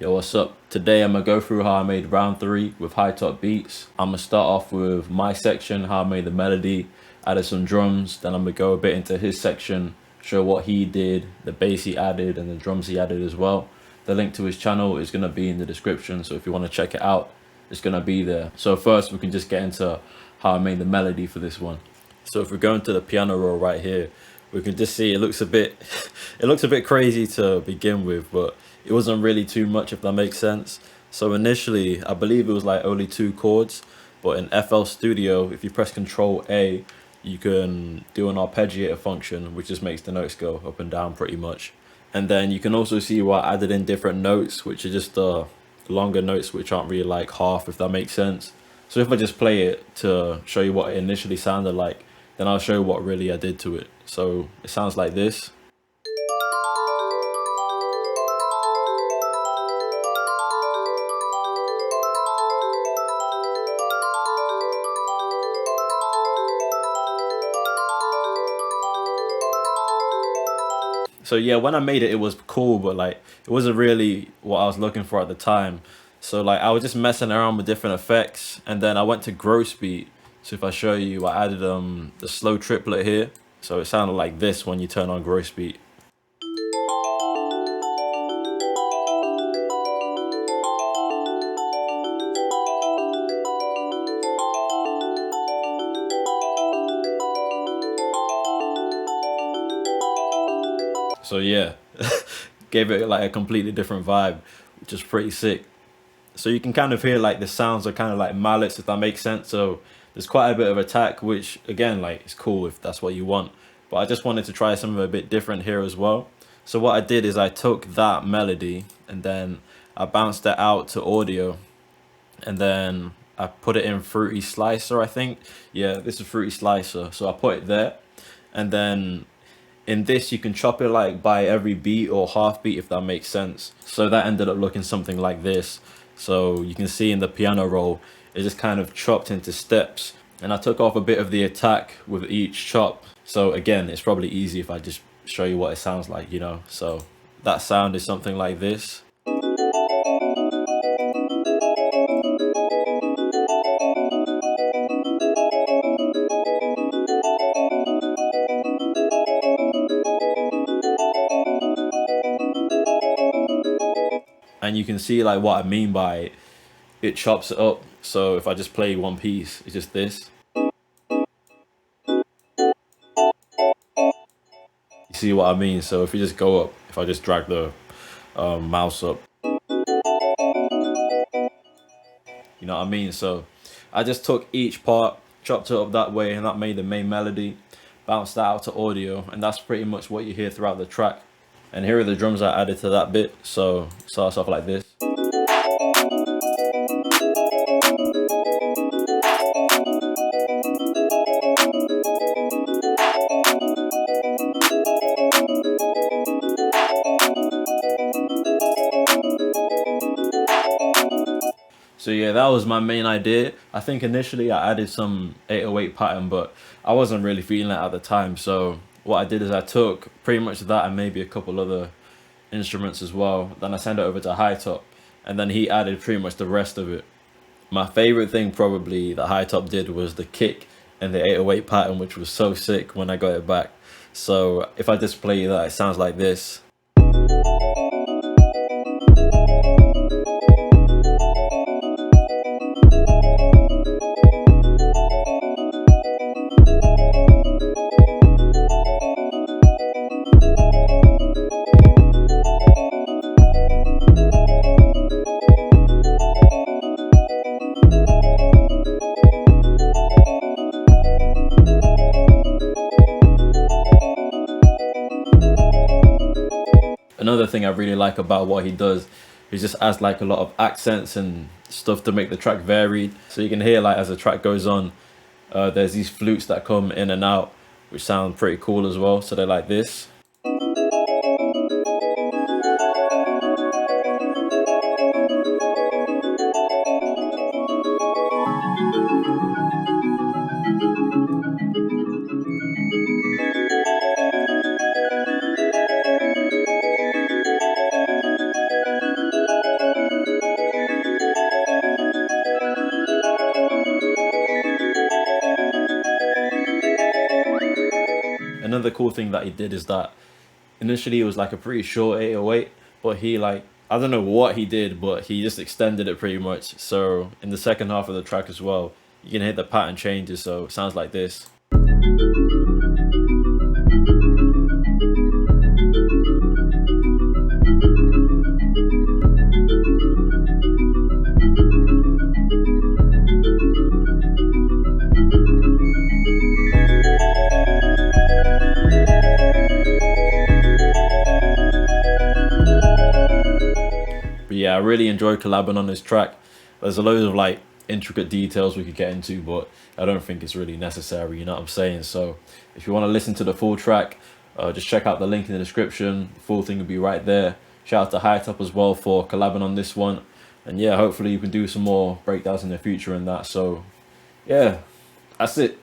Yo, what's up? Today I'm gonna go through how I made round 3 with Hightop beats. I'm gonna start off with my section, how I made the melody, added some drums, then I'm gonna go a bit into his section, show what he did, the bass he added, and the drums he added as well. The link to his channel is gonna be in the description, so if you wanna check it out, it's gonna be there. So first we can just get into how I made the melody for this one. So if we go into the piano roll right here, we can just see it looks a bit it looks a bit crazy to begin with, but it wasn't really too much, if that makes sense. So initially I believe it was like only 2 chords, but in FL Studio if you press Control A you can do an arpeggiator function which just makes the notes go up and down pretty much. And then you can also see where I added in different notes, which are just longer notes which aren't really like half, if that makes sense. So if I just play it to show you what it initially sounded like, then I'll show you what really I did to it. So it sounds like this. So yeah, when I made it, it was cool, but like it wasn't really what I was looking for at the time. So like I was just messing around with different effects, and then I went to gross beat. So if I show you, I added the slow triplet here. So it sounded like this when you turn on gross beat. So yeah, gave it like a completely different vibe, which is pretty sick. So you can kind of hear like the sounds are kind of like mallets, if that makes sense. So there's quite a bit of attack, which again, like it's cool if that's what you want. But I just wanted to try something a bit different here as well. So what I did is I took that melody and then I bounced it out to audio, and then I put it in Fruity Slicer, I think. Yeah, this is Fruity Slicer. So I put it there, and then in this you can chop it like by every beat or half beat, if that makes sense. So that ended up looking something like this. So you can see in the piano roll it just kind of chopped into steps, and I took off a bit of the attack with each chop. So again, it's probably easy if I just show you what it sounds like, you know. So that sound is something like this. And you can see like what I mean by it chops it up. So if I just play one piece, it's just this. You see what I mean? So if you just go up, if I just drag the mouse up, you know what I mean? So I just took each part, chopped it up that way, and that made the main melody, bounced that out to audio, and that's pretty much what you hear throughout the track. And here are the drums I added to that bit. So it starts off like this. So yeah, that was my main idea. I think initially I added some 808 pattern, but I wasn't really feeling it at the time. So what I did is I took pretty much that and maybe a couple other instruments as well. Then I sent it over to Hightop, and then he added pretty much the rest of it. My favorite thing probably that Hightop did was the kick and the 808 pattern, which was so sick when I got it back. So if I just play that, it sounds like this. Another thing I really like about what he does is just adds like a lot of accents and stuff to make the track varied. So you can hear like as the track goes on, there's these flutes that come in and out, which sound pretty cool as well. So they're like this. another cool thing that he did is that initially it was like a pretty short 808, but he like, I don't know what he did, but he just extended it pretty much. So in the second half of the track as well, you can hit the pattern changes, so it sounds like this. But yeah, I really enjoyed collabing on this track. There's a load of like intricate details we could get into, but I don't think it's really necessary, you know what I'm saying? So if you want to listen to the full track, just check out the link in the description. The full thing will be right there. Shout out to Hightop as well for collabing on this one. And yeah, hopefully you can do some more breakdowns in the future and that. So yeah, that's it.